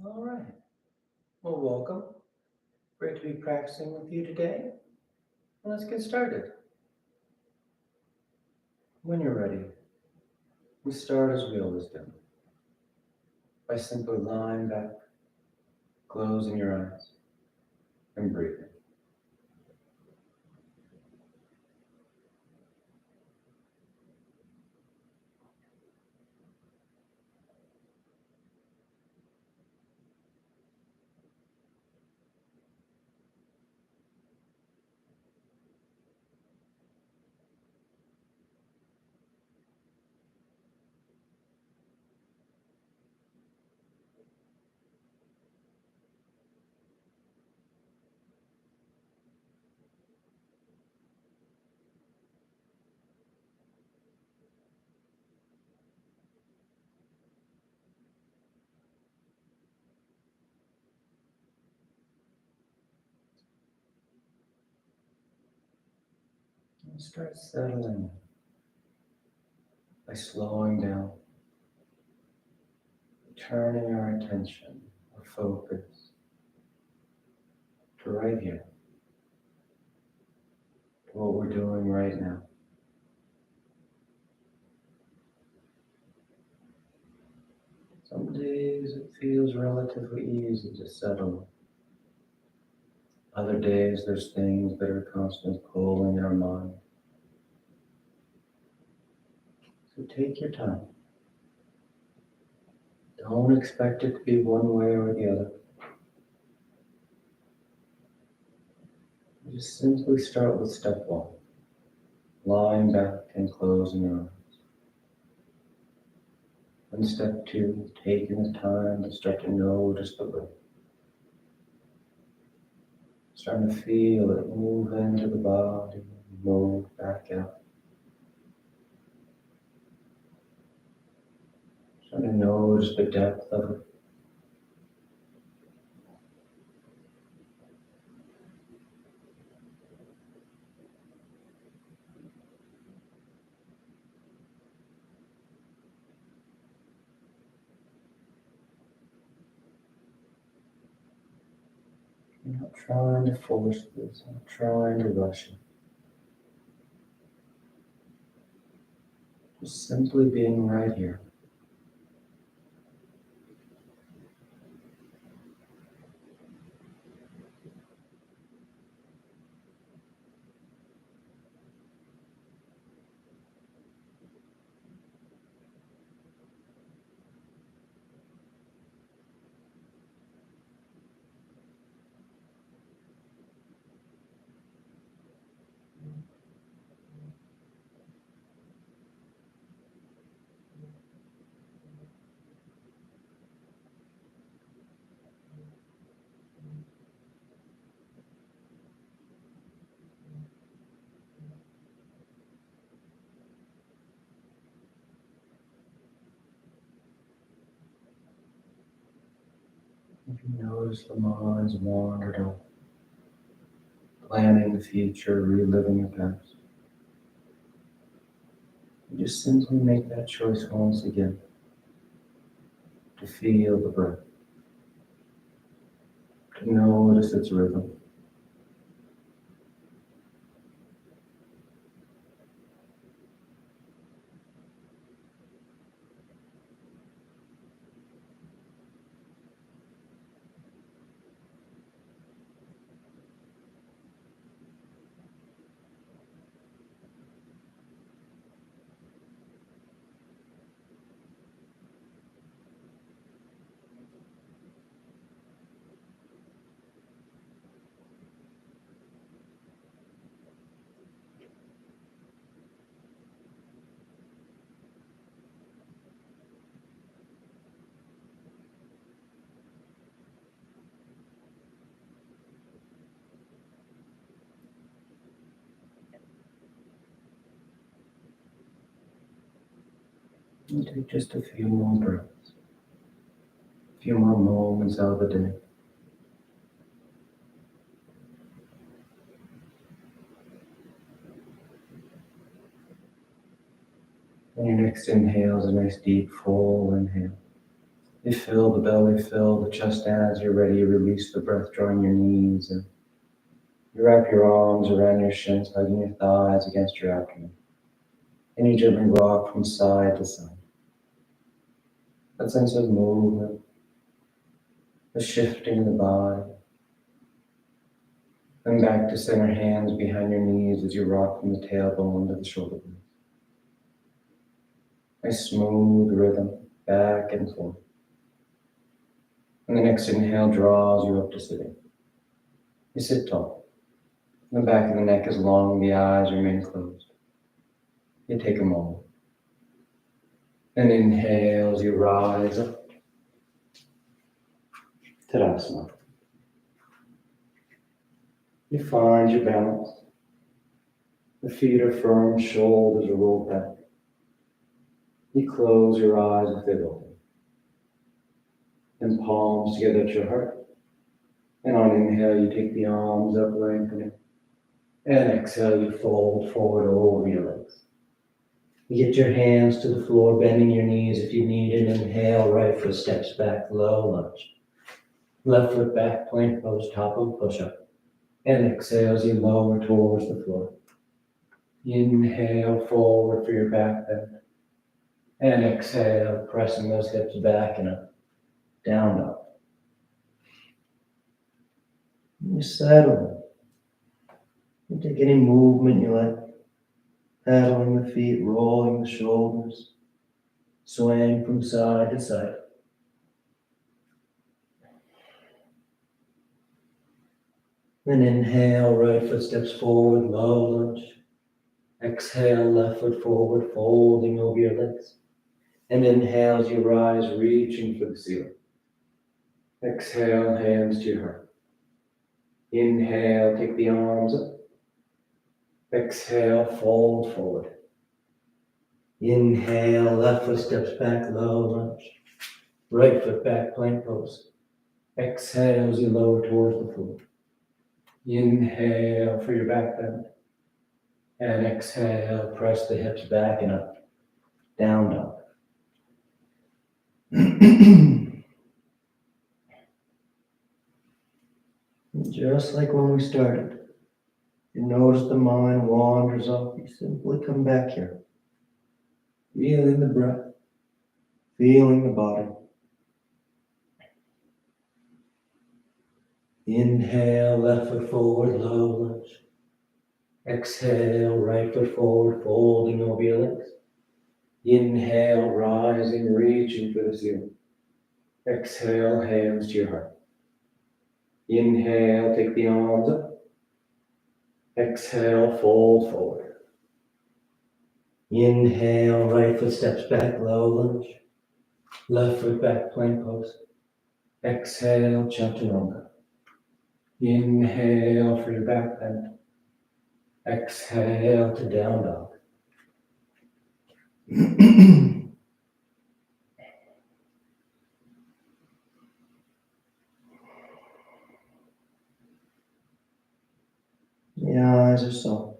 All right. Well, welcome. Great to be practicing with you today. Let's get started. When you're ready, we start as we always do by simply lying back, closing your eyes, and breathing. And start settling by slowing down, turning our attention, our focus to right here, to what we're doing right now. Some days it feels relatively easy to settle. Other days there's things that are constantly pulling our mind. So take your time. Don't expect it to be one way or the other. Just simply start with step one, lying back and closing your eyes. And step two, taking the time to start to notice the breath. Starting to feel it move into the body, move back out. Starting to notice the depth of it. You're not trying to force this, not trying to rush it. Just simply being right here. If you notice the mind's wandered off, planning the future, reliving the past, you just simply make that choice once again to feel the breath, to notice its rhythm. And take just a few more breaths, a few more moments out of the day. And your next inhale is a nice deep full inhale. You fill the belly, fill the chest, and as you're ready, you release the breath, drawing your knees, and you wrap your arms around your shins, hugging your thighs against your abdomen. And you gently rock from side to side. That sense of movement, the shifting of the body. Then back to center, hands behind your knees as you rock from the tailbone to the shoulder blades. A smooth rhythm, back and forth. And the next inhale draws you up to sitting. You sit tall. The back of the neck is long, the eyes remain closed. You take a moment. And inhale as you rise up. Tadasana. You find your balance. The feet are firm, shoulders are rolled back. You close your eyes with it open. And palms together at your heart. And on inhale, you take the arms up, lengthening. And exhale, you fold forward over your legs. You get your hands to the floor, bending your knees if you need it. Inhale, right foot steps back, low lunge. Left foot back, plank pose, top of push-up. And exhale as you lower towards the floor. Inhale forward for your back bend. And exhale, pressing those hips back and up, down dog. You settle. You take any movement you like. Paddling the feet, rolling the shoulders, swaying from side to side. Then inhale, right foot steps forward, low lunge. Exhale, left foot forward, folding over your legs. And inhale as you rise, reaching for the ceiling. Exhale, hands to your heart. Inhale, take the arms up. Exhale, fold forward. Inhale, left foot steps back, low lunge. Right foot back, plank pose. Exhale as you lower towards the floor. Inhale for your back bend. And exhale, press the hips back and up. Down dog. Just like when we started, you notice the mind wanders off, you simply come back here. Feeling the breath, feeling the body. Inhale, left foot forward, low lunge. Exhale, right foot forward, folding over your legs. Inhale, rising, reaching for the ceiling. Exhale, hands to your heart. Inhale, take the arms up. Exhale, fold forward. Inhale, right foot steps back, low lunge. Left foot back, plank pose. Exhale, chaturanga. Inhale for your back bend. Exhale to down dog. The eyes are soft.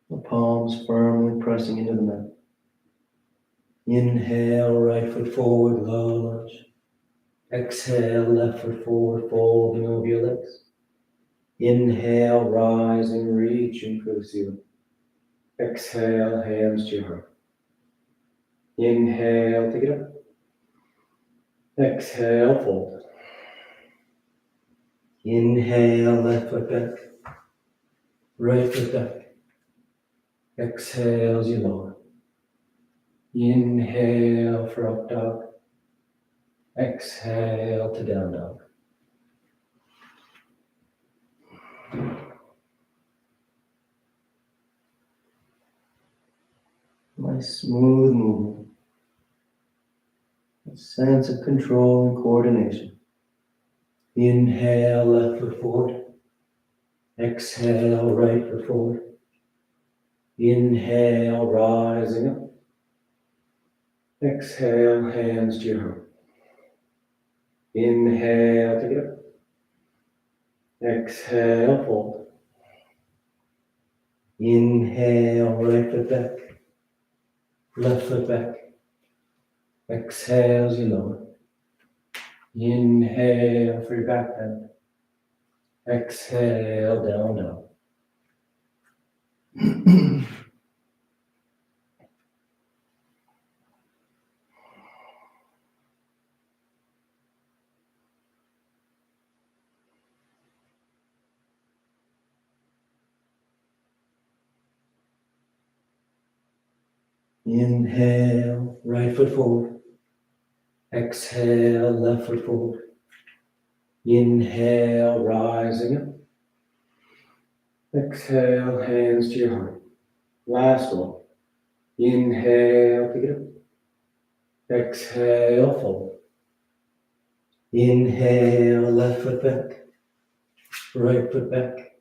The palms firmly pressing into the mat. Inhale, right foot forward, low lunge. Exhale, left foot forward, folding over your legs. Inhale, rising, reaching for the ceiling. Exhale, hands to your heart. Inhale, take it up. Exhale, fold. Inhale, left foot back. Right foot back. Exhale as you lower. Inhale for up dog. Exhale to down dog. Nice smooth movement. A sense of control and coordination. Inhale, left foot forward. Exhale, right foot forward. Inhale, rising up. Exhale, hands to your heart. Inhale, take it up. Exhale, fold. Inhale, right foot back. Left foot back. Exhale as you lower. Inhale for your back bend. Exhale, down dog. Inhale, right foot forward. Exhale, left foot forward. Inhale, rising up. Exhale, hands to your heart. Last one. Inhale, pick it up. Exhale, fold. Inhale, left foot back. Right foot back.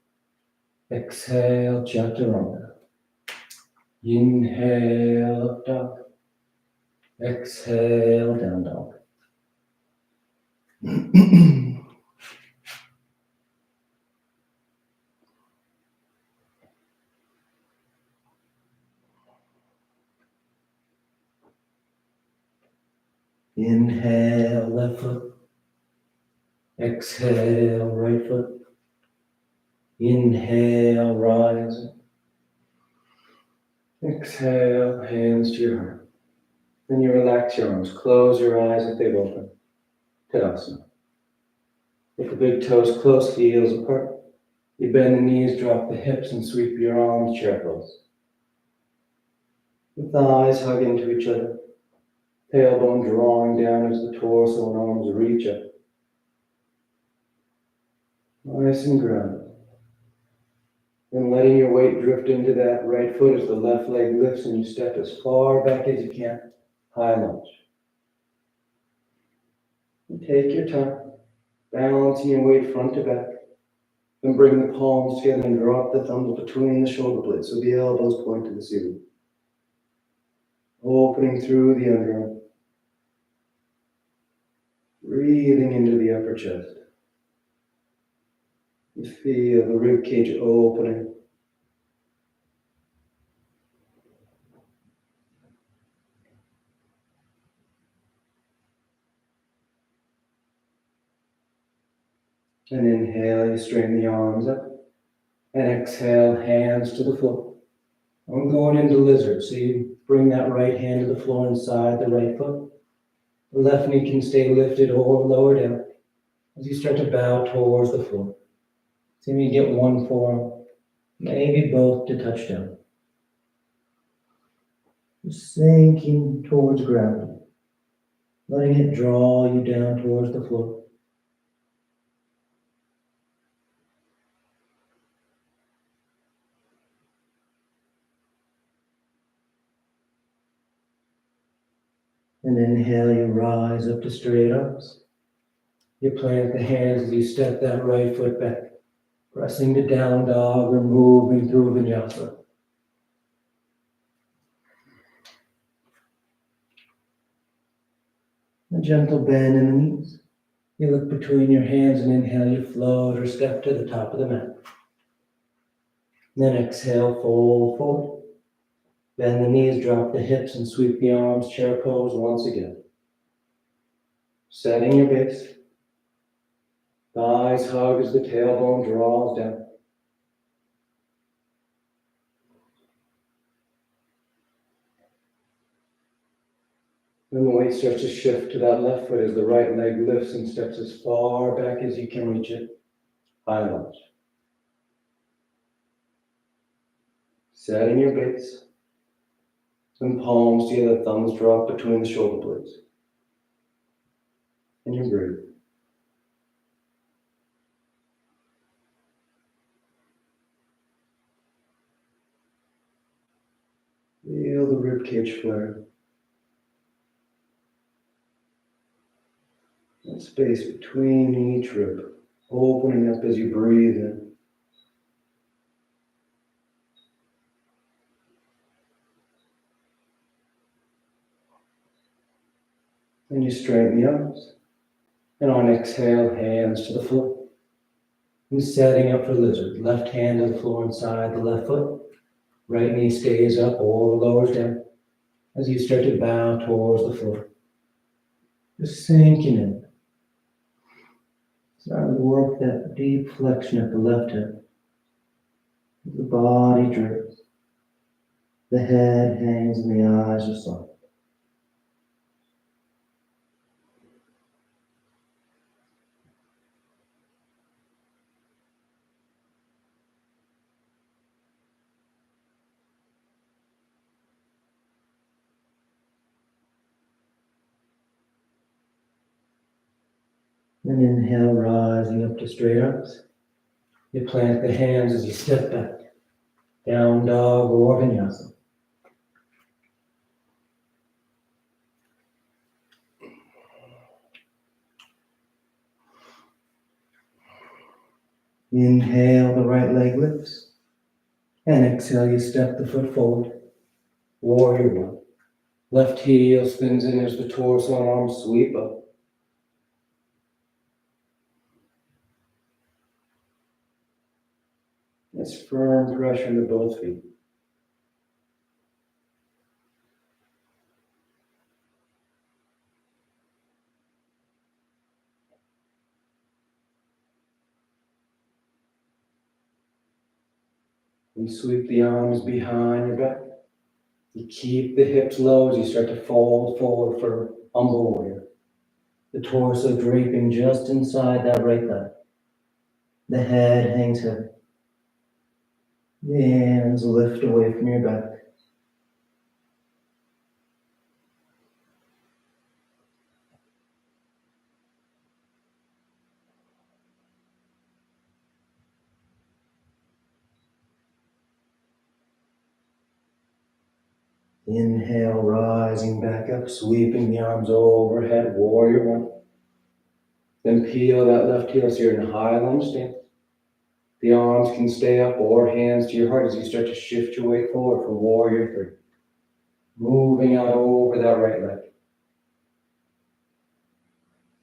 Exhale, chaturanga. Inhale, up dog. Exhale, down dog. Inhale, left foot. Exhale, right foot. Inhale, rise. Exhale, hands to your heart. Then you relax your arms. Close your eyes if they've opened. Tadasana. With the big toes close, heels apart. You bend the knees, drop the hips, and sweep your arms, chair pose. The thighs hug into each other. Tailbone drawing down as the torso and arms reach up. Nice and grounded. And letting your weight drift into that right foot as the left leg lifts and you step as far back as you can. High lunge. And take your time, balancing your weight front to back. Then bring the palms together and drop the thumbs between the shoulder blades so the elbows point to the ceiling. Opening through the underarm. Breathing into the upper chest. You feel the rib cage opening. And inhale, you straighten the arms up. And exhale, hands to the floor. I'm going into lizard, so you bring that right hand to the floor inside the right foot. The left knee can stay lifted or lower down as you start to bow towards the floor. See if you get one forearm, maybe both to touch down. Just sinking towards ground, letting it draw you down towards the floor. And inhale, you rise up to straight arms. You plant the hands as you step that right foot back, pressing to down dog or moving through vinyasa. A gentle bend in the knees. You look between your hands and inhale, you float or step to the top of the mat. Then exhale, fold forward. Bend the knees, drop the hips, and sweep the arms, chair pose once again. Setting your base. Thighs hug as the tailbone draws down. Then the weight starts to shift to that left foot as the right leg lifts and steps as far back as you can reach it. High lunge. Setting your base. And palms together, thumbs drop between the shoulder blades. And you breathe. Feel the ribcage flare. That space between each rib, opening up as you breathe in. Then you straighten the arms. And on exhale, hands to the floor. And setting up for lizard. Left hand to the floor inside the left foot. Right knee stays up or lowers down as you start to bow towards the floor. Just sinking in. Starting to work that deep flexion at the left hip. The body drifts. The head hangs and the eyes are soft. And inhale, rising up to straight arms. You plant the hands as you step back. Down dog or vinyasa. Inhale, the right leg lifts. And exhale, you step the foot forward. Warrior one. Left heel spins in as the torso and arms sweep up. It's firm pressure into both feet. You sweep the arms behind your back. You keep the hips low as you start to fold forward for humble warrior. The torso draping just inside that right leg. The head hangs heavy. The hands lift away from your back. Inhale, rising back up, sweeping the arms overhead, warrior one. Then peel that left heel so you're in high lunge stance. The arms can stay up or hands to your heart as you start to shift your weight forward for warrior three. Moving out over that right leg.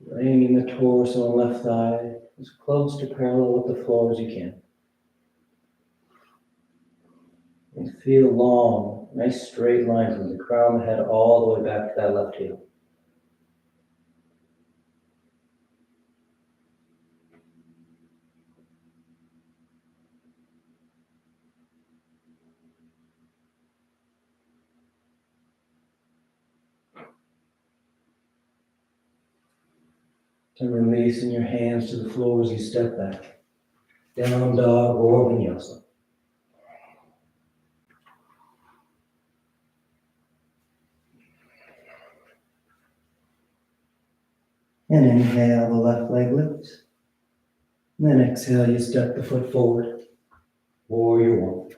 Bringing the torso and left thigh as close to parallel with the floor as you can. And feel long, nice straight line from the crown of the head all the way back to that left heel. And releasing your hands to the floor as you step back. Down dog or vinyasa. And inhale, the left leg lifts. And then exhale, you step the foot forward. Warrior one.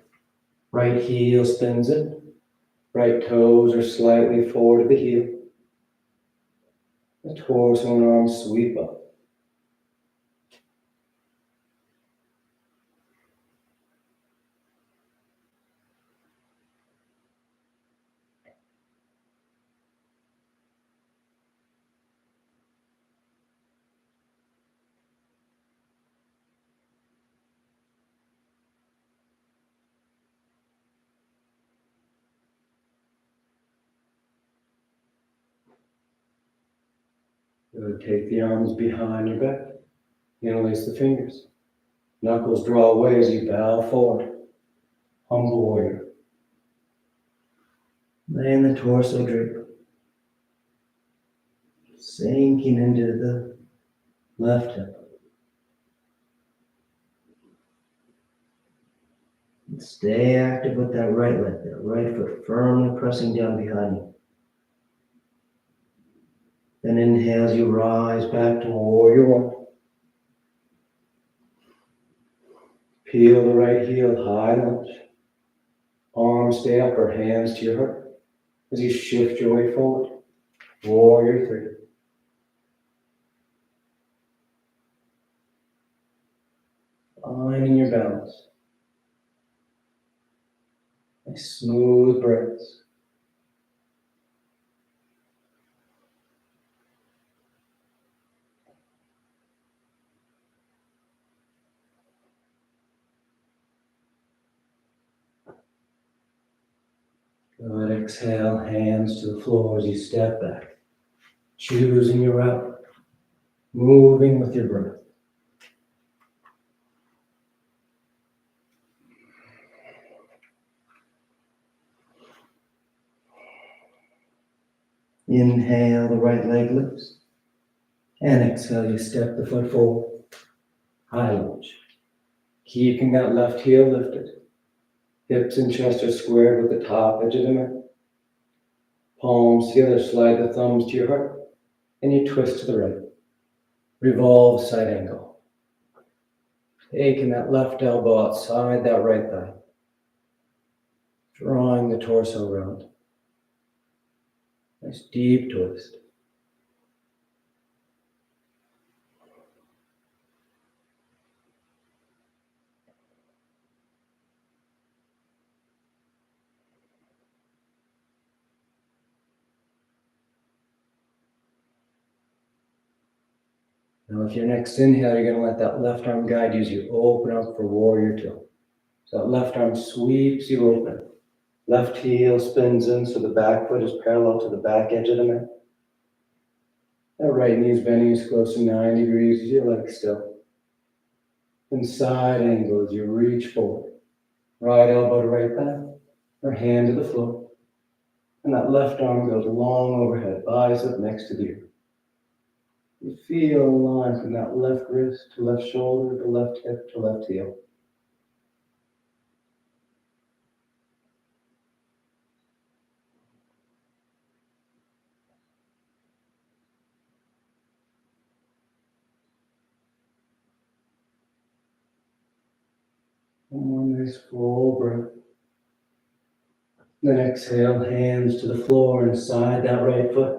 Right heel spins in. Right toes are slightly forward of the heel. The torso and arms sweep up. Take the arms behind your back. Interlace the fingers. Knuckles draw away as you bow forward. Humble warrior. Laying the torso drape. Sinking into the left hip. And stay active with that right leg, that right foot firmly pressing down behind you. Then inhale as you rise back to warrior one. Peel the right heel, high lunge. Arms stay up or hands to your heart as you shift your way forward. Warrior three. Finding your balance. Nice smooth breaths. Good. Exhale, hands to the floor as you step back. choosing your route, moving with your breath. Inhale, the right leg lifts. And exhale, you step the foot forward. High lunge. Keeping that left heel lifted. Hips and chest are squared with the top edge of the mat. Palms together, slide the thumbs to your heart. And you twist to the right. Revolve side angle. Taking that left elbow outside that right thigh. Drawing the torso around. Nice deep twist. Now with your next inhale, you're going to let that left arm guide you as you open up for warrior two. So that left arm sweeps you open. Left heel spins in so the back foot is parallel to the back edge of the mat. That right knee is bending as close to 90 degrees as your leg still. And side angle as you reach forward. Right elbow to right thigh, or hand to the floor. And that left arm goes long overhead, bicep next to the ear. You feel a line from that left wrist to left shoulder to left hip to left heel. One more nice full breath. Then exhale, hands to the floor and side that right foot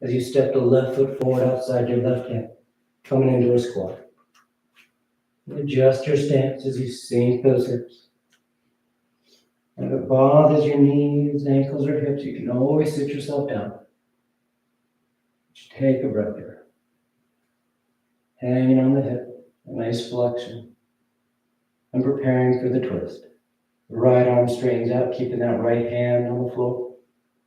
as you step the left foot forward outside your left hand, coming into a squat. Adjust your stance as you sink those hips. And if it bothers your knees, ankles, or hips, you can always sit yourself down. Just take a breath here. Hanging on the hip, a nice flexion. And preparing for the twist. The right arm straightens out, keeping that right hand on the floor.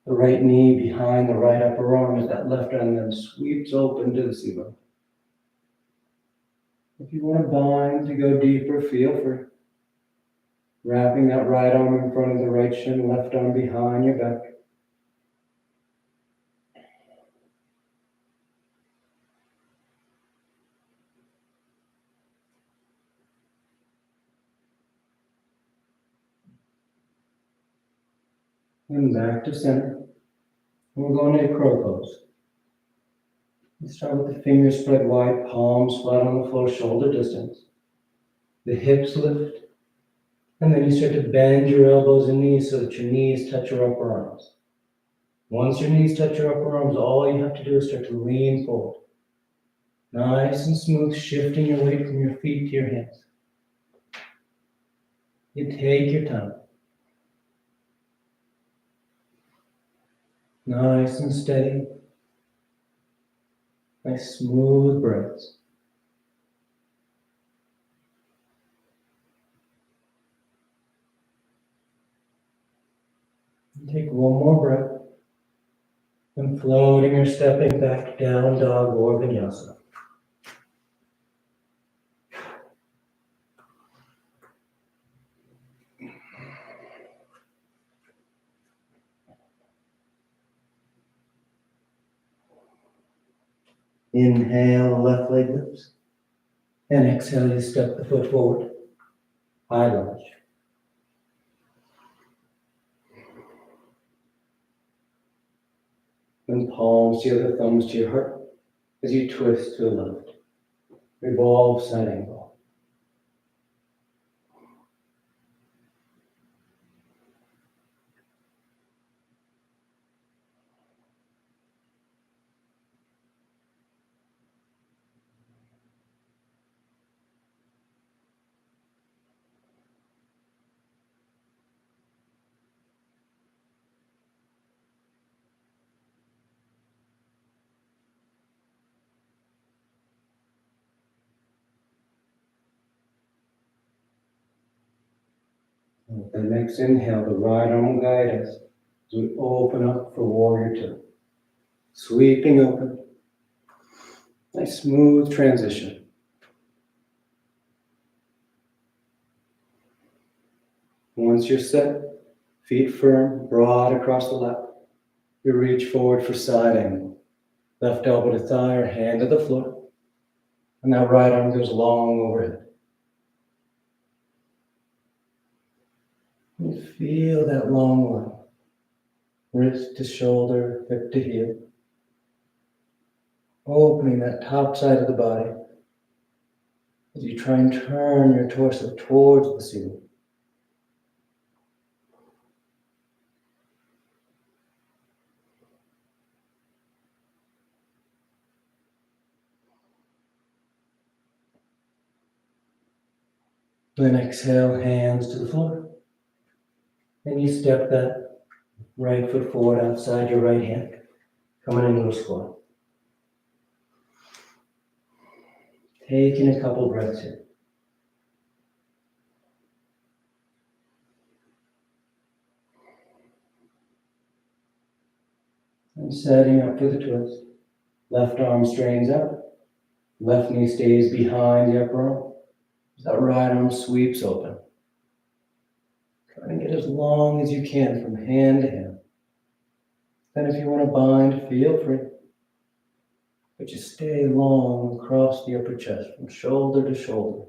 The right knee behind the right upper arm as that left arm then sweeps open to the C-bone. If you want to bind to go deeper, feel free. Wrapping that right arm in front of the right shin, left arm behind your back. And back to center. And we're going into crow pose. Let's start with the fingers spread wide, palms flat on the floor, shoulder distance. The hips lift. And then you start to bend your elbows and knees so that your knees touch your upper arms. Once your knees touch your upper arms, all you have to do is start to lean forward. Nice and smooth, shifting your weight from your feet to your hands. You take your time. Nice and steady. Nice smooth breaths. Take one more breath. And floating or stepping back down dog or vinyasa. Inhale, the left leg lifts. And exhale, you step the foot forward. High lunge. And palms together, thumbs to your heart as you twist to the left. Revolve side angle. With the next inhale, the right arm will guide us as we open up for warrior two. Sweeping open, Nice smooth transition. Once you're set, feet firm, broad across the lap, you reach forward for side angle. Left elbow to thigh or hand to the floor. And that right arm goes long overhead. You feel that long line. Wrist to shoulder, hip to heel. Opening that top side of the body as you try and turn your torso towards the ceiling. Then exhale, hands to the floor. And you step that right foot forward outside your right hand, coming into a squat. Taking a couple breaths here. And setting up for the twist. Left arm straightens out. Left knee stays behind the upper arm. That right arm sweeps open. Trying to get as long as you can from hand to hand. Then if you want to bind, feel free. But you stay long across the upper chest, from shoulder to shoulder.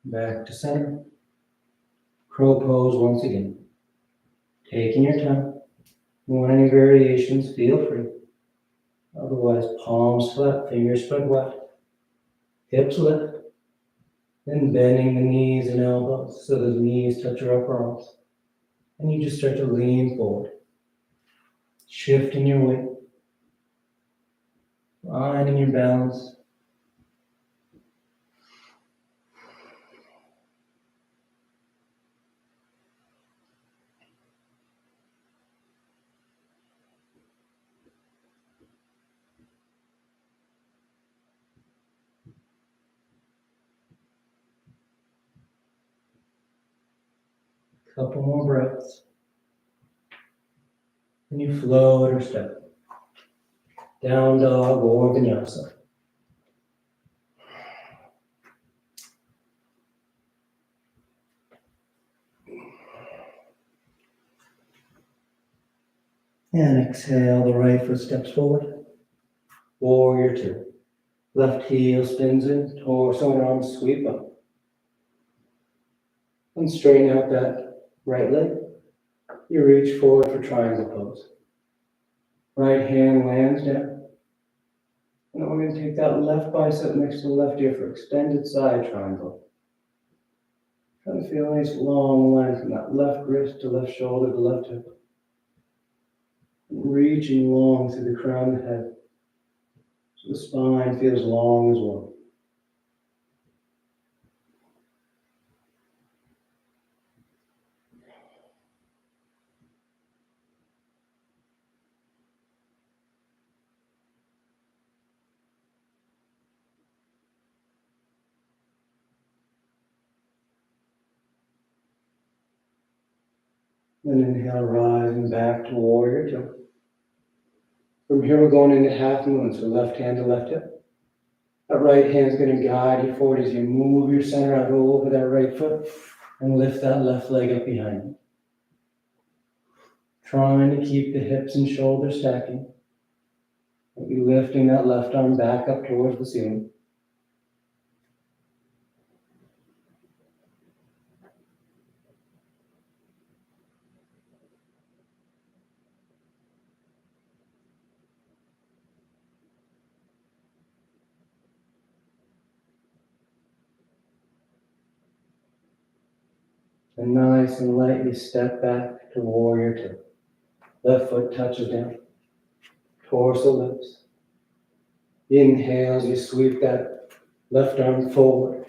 Back to center. Crow pose once again. Taking your time. If you want any variations, feel free. Otherwise, palms flat, fingers spread wide. Hips lift. Then bending the knees and elbows so the knees touch your upper arms. And you just start to lean forward. Shifting your weight. Finding your balance. Couple more breaths. And you float or step. Down dog or vinyasa. And exhale, the right foot steps forward. Warrior two. Left heel spins in, torso and arms sweep up. And straighten out that right leg. You reach forward for triangle pose. Right hand lands down. And then we're going to take that left bicep next to the left ear for extended side triangle. Try to feel a nice long line from that left wrist to left shoulder to left hip. Reaching long through the crown of the head. So the spine feels long as well. Then inhale, rising back to warrior two. From here, we're going into half moon, so left hand to left hip. That right hand is going to guide you forward as you move your center out over that right foot and lift that left leg up behind you. Trying to keep the hips and shoulders stacking. Maybe lifting that left arm back up towards the ceiling. And nice and lightly step back to warrior two. Left foot touches down. Torso lifts. Inhale as you sweep that left arm forward.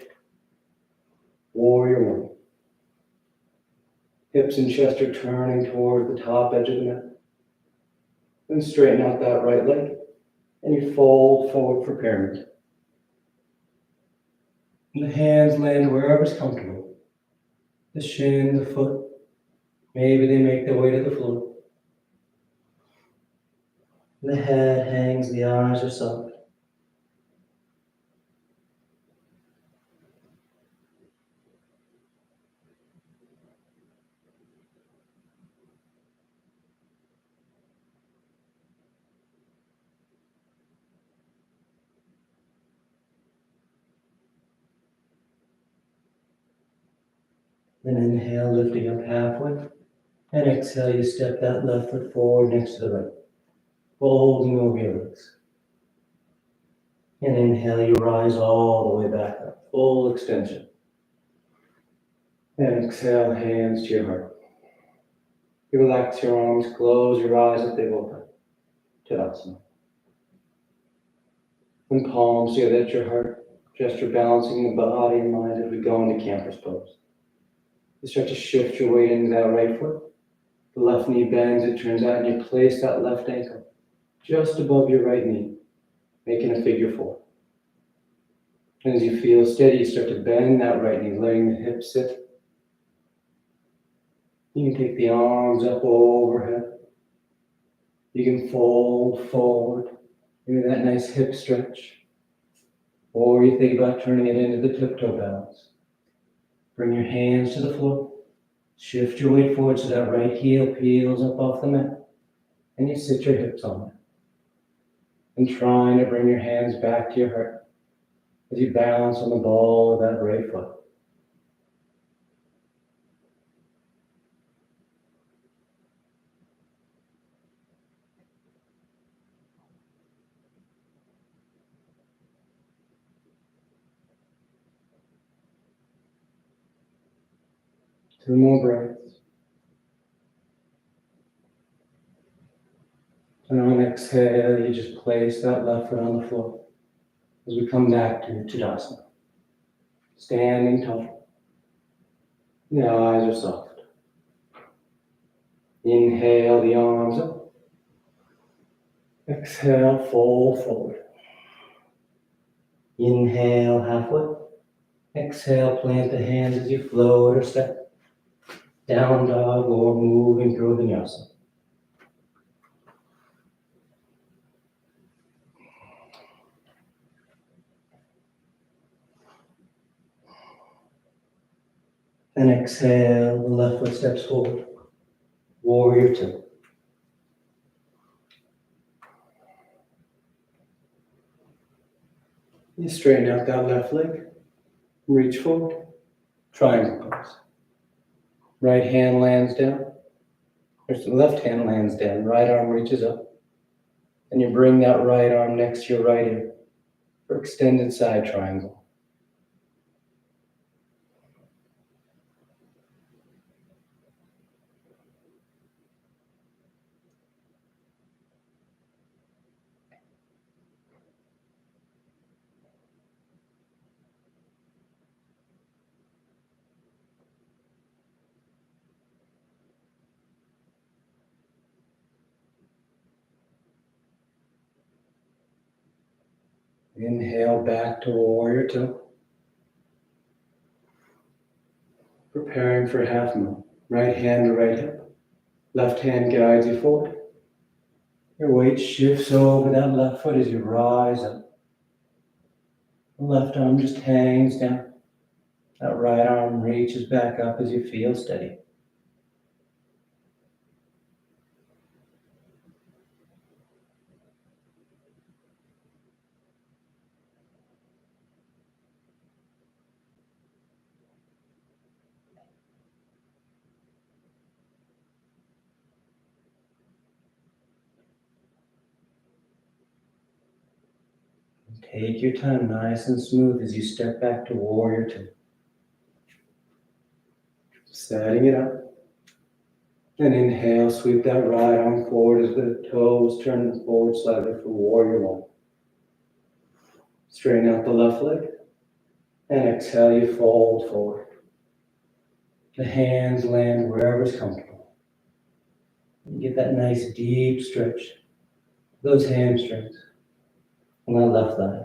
Warrior one. Hips and chest are turning toward the top edge of the mat. Then straighten out that right leg. And you fold forward for pyramid. And the hands land wherever's comfortable. The shin, the foot, maybe they make their way to the floor. The head hangs, the eyes are soft. Then inhale, lifting up halfway. And exhale, you step that left foot forward next to the right, folding over your legs. And inhale, you rise all the way back up, full extension. And exhale, hands to your heart. You relax your arms, close your eyes if they've opened. Tadasana. When palms together at your heart, gesture balancing the body and mind as we go into campus pose. You start to shift your weight into that right foot. The left knee bends, it turns out, and you place that left ankle just above your right knee, making a figure four. And as you feel steady, you start to bend that right knee, letting the hips sit. You can take the arms up overhead. You can fold forward, maybe that nice hip stretch. Or you think about turning it into the tiptoe balance. Bring your hands to the floor. Shift your weight forward so that right heel peels up off the mat. And you sit your hips on it. And trying to bring your hands back to your heart as you balance on the ball of that right foot. Two more breaths. And on exhale, you just place that left foot on the floor as we come back to Tadasana. Standing tall. The eyes are soft. Inhale the arms up. Exhale, fold forward. Inhale halfway. Exhale, plant the hands as you float or step. Down dog or moving through vinyasa. And exhale, the left foot steps forward. Warrior two. You straighten out that left leg. Reach forward. Triangle pose. Right hand lands down. Or the left hand lands down. Right arm reaches up. And you bring that right arm next to your right ear for extended side triangle. Inhale back to warrior two. Preparing for half moon. Right hand to right hip. Left hand guides you forward. Your weight shifts over that left foot as you rise up. The left arm just hangs down. That right arm reaches back up as you feel steady. Take your time, nice and smooth, as you step back to warrior two. Setting it up. And inhale, sweep that right arm forward as the toes turn forward slightly for warrior one. Straighten out the left leg. And exhale, you fold forward. The hands land wherever's comfortable. You get that nice deep stretch. Those hamstrings. on that left thigh.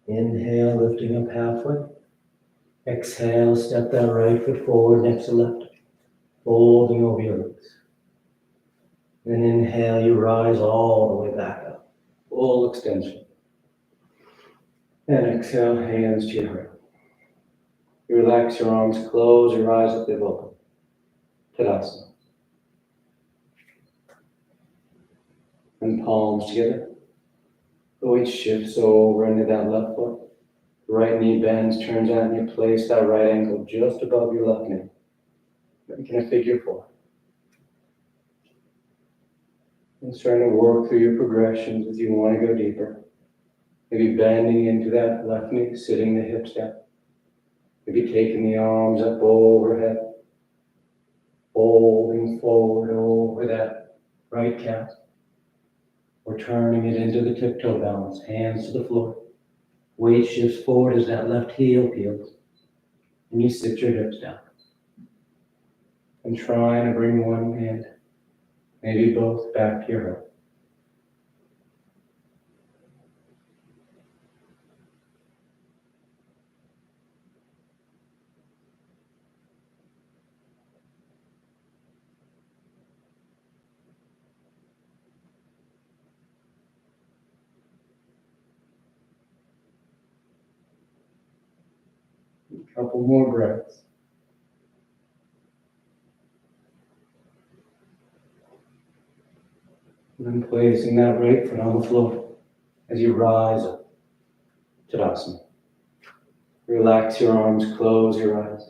Inhale, lifting up halfway. Exhale, step that right foot forward next to left, folding over your legs. Then inhale, you rise all the way back up, full extension. And exhale, hands to your heart. You relax your arms, close your eyes if they've opened. Tadasana. And palms together. The weight shifts over into that left foot. The right knee bends, turns out, and you place that right ankle just above your left knee. Making a figure four. And starting to work through your progressions as you want to go deeper. Maybe bending into that left knee, sitting the hips down. Maybe taking the arms up overhead. Folding forward over that right calf. Or turning it into the tiptoe balance, hands to the floor. Weight shifts forward as that left heel peels. And you sit your hips down. And trying to bring one hand, maybe both, back to your heart. A couple more breaths. And then placing that right foot on the floor as you rise up. Tadasana. Relax your arms, close your eyes.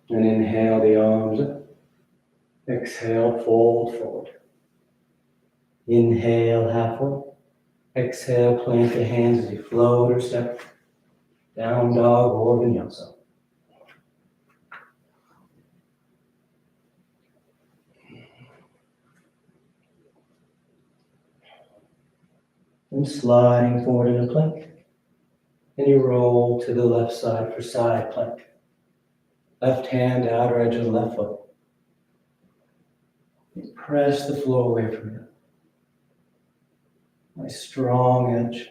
And inhale the arms up. Exhale, fold forward. Inhale halfway. Exhale, plant the hands as you float or step. Down dog or vinyasa. And sliding forward in a plank. And you roll to the left side for side plank. Left hand, outer edge of the left foot. You press the floor away from you. Nice strong edge.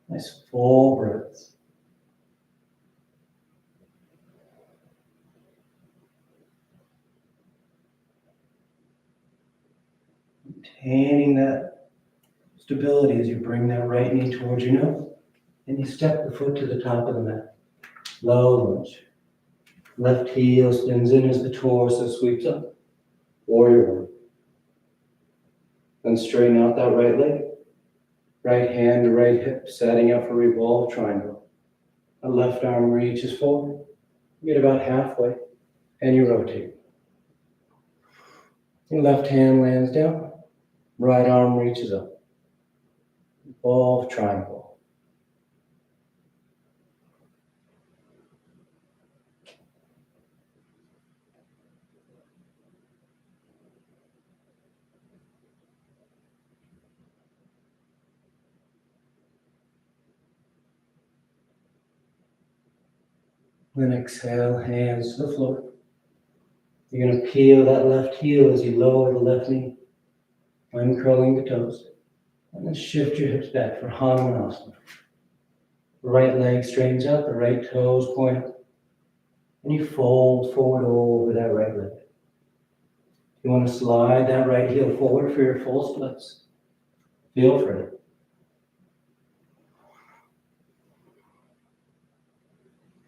Nice full breaths. Maintaining that stability as you bring that right knee towards your nose. And you step the foot to the top of the mat. Low lunge. Left heel spins in as the torso sweeps up. Warrior one. Then straighten out that right leg. Right hand to right hip, setting up for revolve triangle. The left arm reaches forward. You get about halfway, and you rotate. Your left hand lands down. Right arm reaches up. Revolve triangle. Then exhale, hands to the floor. You're going to peel that left heel as you lower the left knee, uncurling the toes. And then shift your hips back for Hanumanasana. The right leg straightens out, the right toes point up. And you fold forward over that right leg. You want to slide that right heel forward for your full splits. Feel free.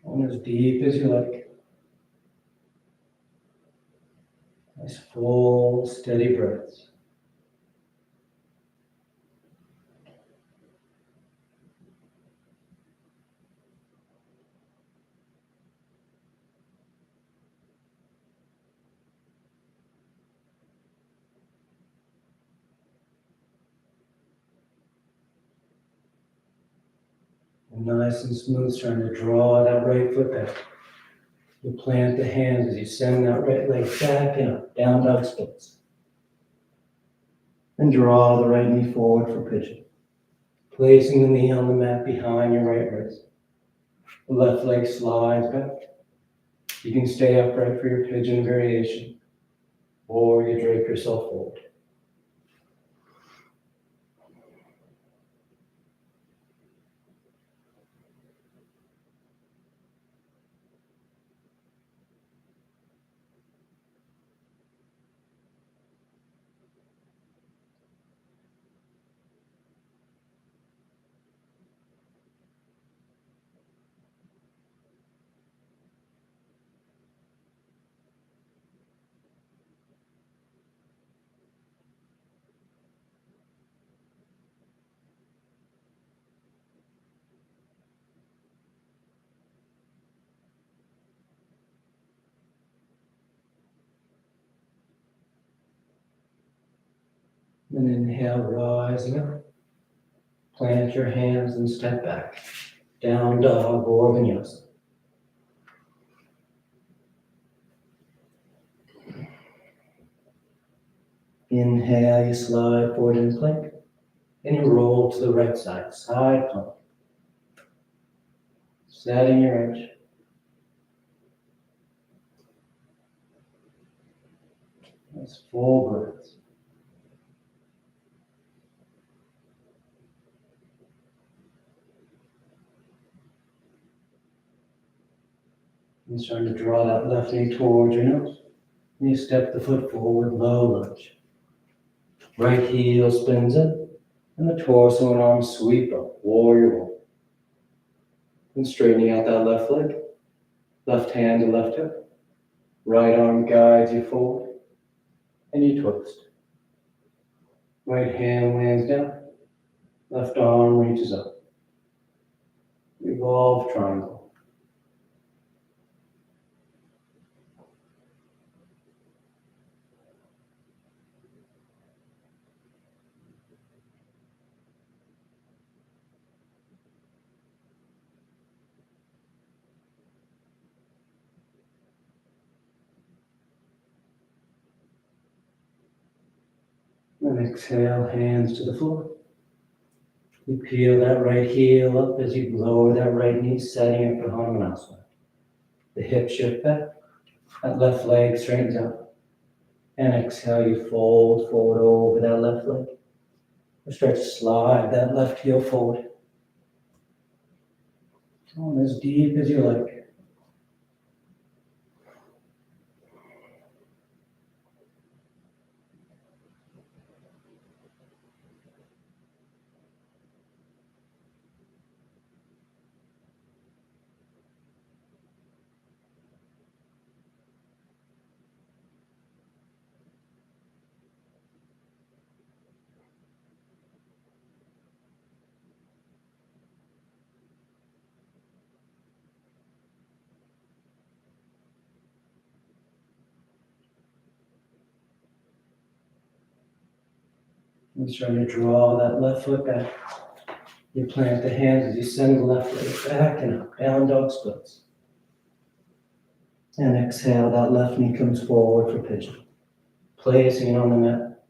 And as deep as you like. Nice full, steady breaths. Nice and smooth, starting to draw that right foot back. You plant the hands as you send that right leg back and up, down dog splits. And draw the right knee forward for pigeon. Placing the knee on the mat behind your right wrist. The left leg slides back. You can stay upright for your pigeon variation, or you drape yourself forward. And inhale, rising up. Plant your hands and step back. Down dog or vinyasa. Inhale, you slide forward in plank. And you roll to the right side, side plank. Setting your edge. That's full breaths. And starting to draw that left knee towards your nose. And you step the foot forward, low lunge. Right heel spins in, and the torso and arms sweep up, warrior one. And straightening out that left leg. Left hand to left hip. Right arm guides you forward, and you twist. Right hand lands down. Left arm reaches up. Revolve triangle. And exhale, hands to the floor. You peel that right heel up as you lower that right knee, setting up for Hanumanasana. The hip shift back. That left leg straightens out. And exhale, you fold forward over that left leg. Or start to slide that left heel forward. On as deep as you like. And trying to draw that left foot back. You plant the hands as you send the left leg back and up, down dog splits. And exhale, that left knee comes forward for pigeon. Placing it on the mat.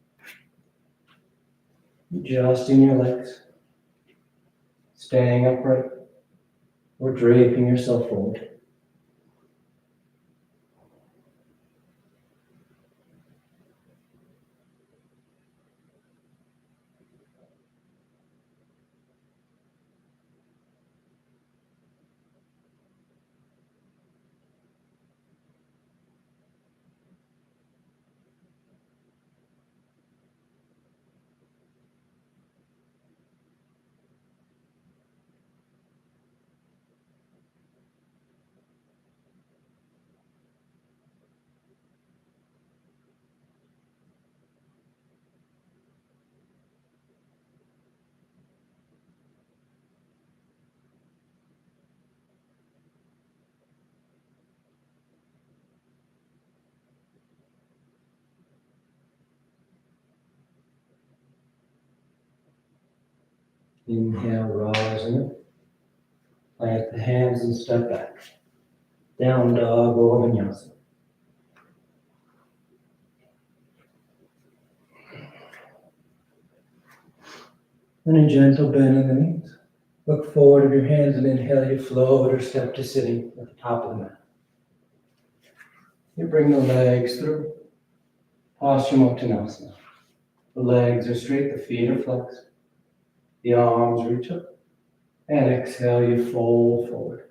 Adjusting your legs. Staying upright. Or draping yourself forward. Inhale, rising up. Plant the hands and step back. Down dog or vinyasa. And a gentle bend in the knees. Look forward of your hands and inhale, you float or step to sitting at the top of the mat. You bring the legs through. Paschimottanasana. The legs are straight, the feet are flexed. The arms reach up. And exhale, you fold forward.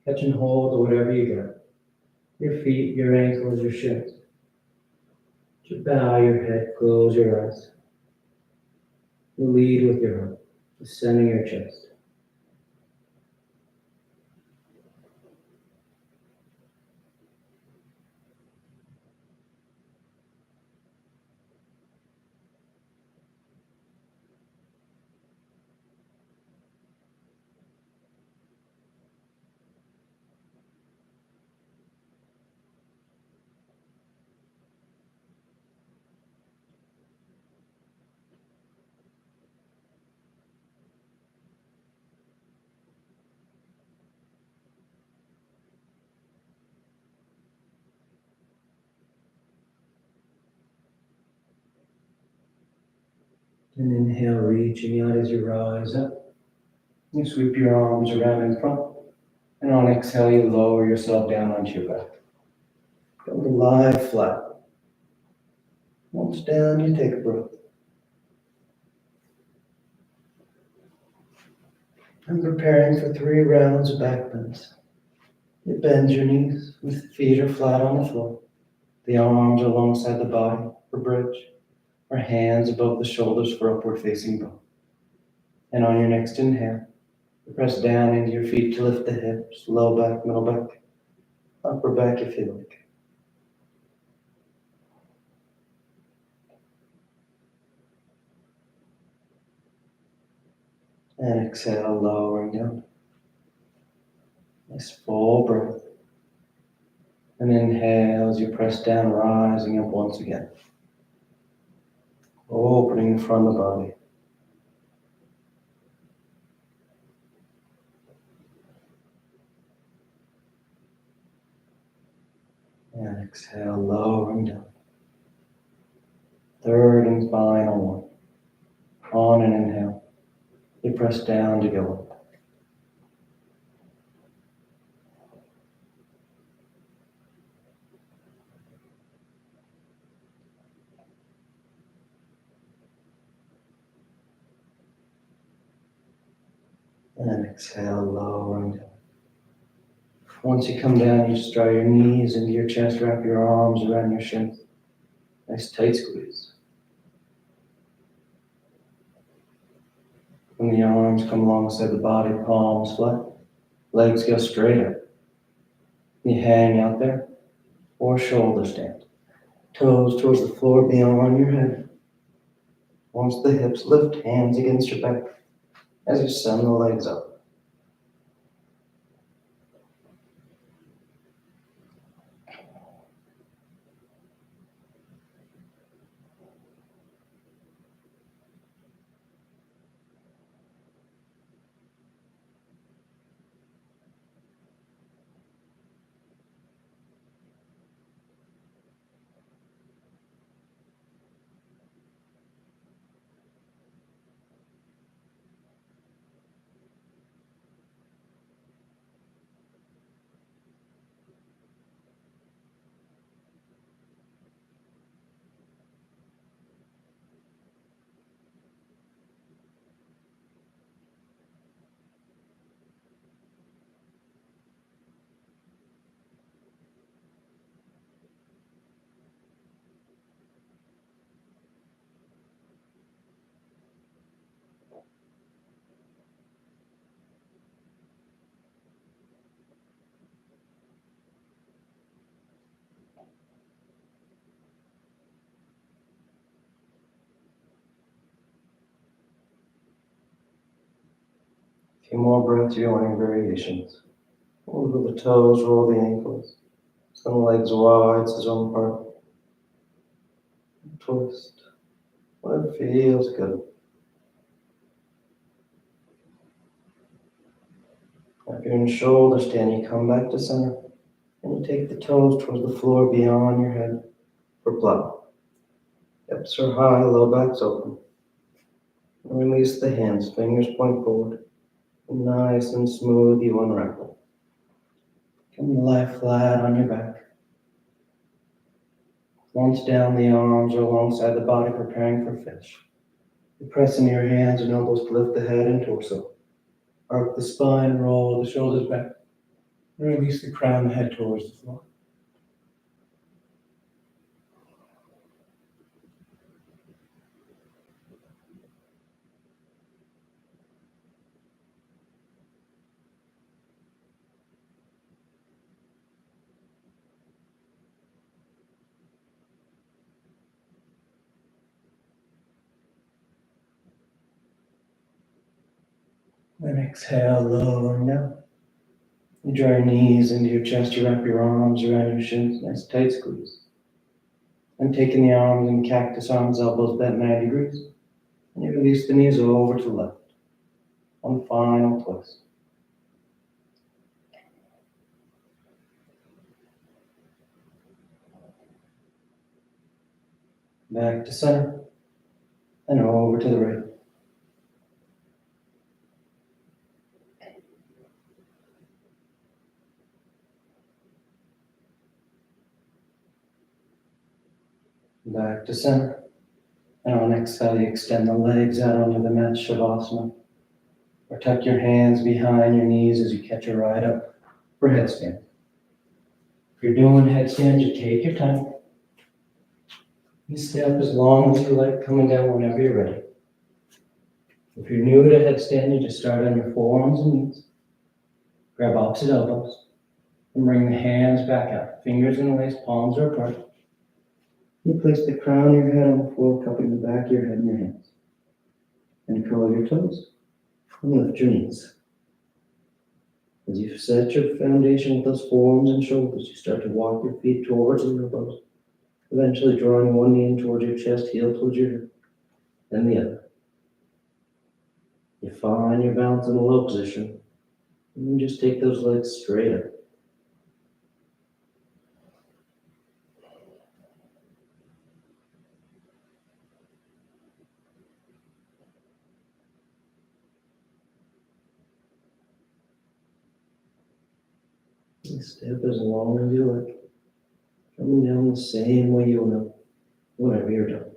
Catch and hold or whatever you got. Your feet, your ankles, your shins. You bow your head, close your eyes. You lead with your heart, descending your chest. And inhale, reaching out as you rise up. You sweep your arms around in front. And on exhale, you lower yourself down onto your back. Come to lie flat. Once down, you take a breath. And preparing for 3 rounds of back bends. You bend your knees, with feet are flat on the floor. The arms are alongside the body for bridge, or hands above the shoulders for upward facing bow. And on your next inhale, you press down into your feet to lift the hips, low back, middle back, upper back if you like. And exhale, lowering down. Nice full breath. And inhale as you press down, rising up once again. Opening the front of the body. And exhale, lowering down. Third and final one. On an inhale, you press down to go up. And exhale, lowering down. Once you come down, you just draw your knees into your chest, wrap your arms around your shins. Nice tight squeeze. When the arms come alongside the body, palms flat, legs go straight up. You hang out there, or shoulder stand. Toes towards the floor beyond your head. Once the hips lift, hands against your back as you send the legs up. A few more breaths, joining variations. Move the toes, roll the ankles. Send the legs wide, zone apart. Twist. Whatever feels good. you're in shoulder stand, you come back to center. And you take the toes towards the floor beyond your head for plow. Hips are high, low back's open. And release the hands, fingers point forward. And nice and smooth, you unravel. Come lie flat on your back. Once down, the arms are alongside the body, preparing for fish. You press in your hands and elbows to lift the head and torso. Arc the spine, roll the shoulders back. And release the crown and head towards the floor. Then exhale, lowering down. You draw your knees into your chest, you wrap your arms around your shins, nice tight squeeze. And taking the arms in cactus arms, elbows bent 90 degrees. And you release the knees over to the left. One final twist. Back to center. And over to the right. Back to center. And on exhale, you extend the legs out onto the mat, Shavasana. Or tuck your hands behind your knees as you catch a ride up for headstand. If you're doing headstand, you take your time. You stay up as long as you like, coming down whenever you're ready. If you're new to headstand, you just start on your forearms and knees. Grab opposite elbows and bring the hands back out. Fingers in the waist, palms are apart. You place the crown of your head on the floor, cupping the back of your head in your hands. And curl your toes and lift your knees. As you set your foundation with those forearms and shoulders, you start to walk your feet towards your elbows, eventually drawing one knee in towards your chest, heel towards your hip, then the other. You find your balance in a low position, and you just take those legs straight up. You step as long as you like, coming down the same way you will whenever you're done.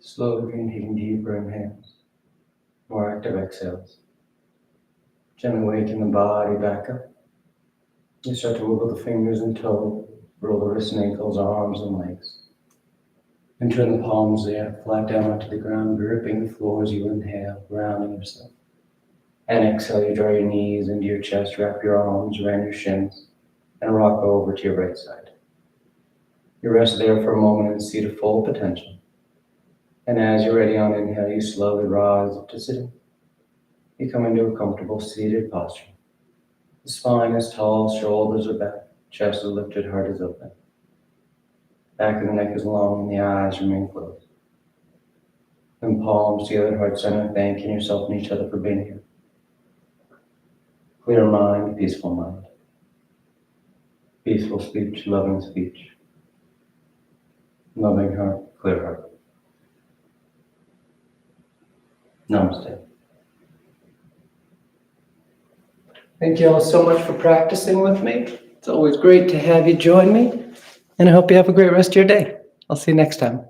Slowly begin taking deeper inhales, more active exhales. Gently waking the body back up. You start to wiggle the fingers and toes, roll the wrists and ankles, arms and legs. And turn the palms there, flat down onto the ground, gripping the floor as you inhale, grounding yourself. And exhale, you draw your knees into your chest, wrap your arms around your shins, and rock over to your right side. You rest there for a moment and seat of full potential. And as you're ready on inhale, you slowly rise up to sitting. You come into a comfortable seated posture. The spine is tall, shoulders are back, chest is lifted, heart is open. Back of the neck is long and the eyes remain closed. And palms together, heart center, thanking yourself and each other for being here. Clear mind, peaceful mind. Peaceful speech, loving speech. Loving heart, clear heart. Namaste. Thank you all so much for practicing with me. It's always great to have you join me, and I hope you have a great rest of your day. I'll see you next time.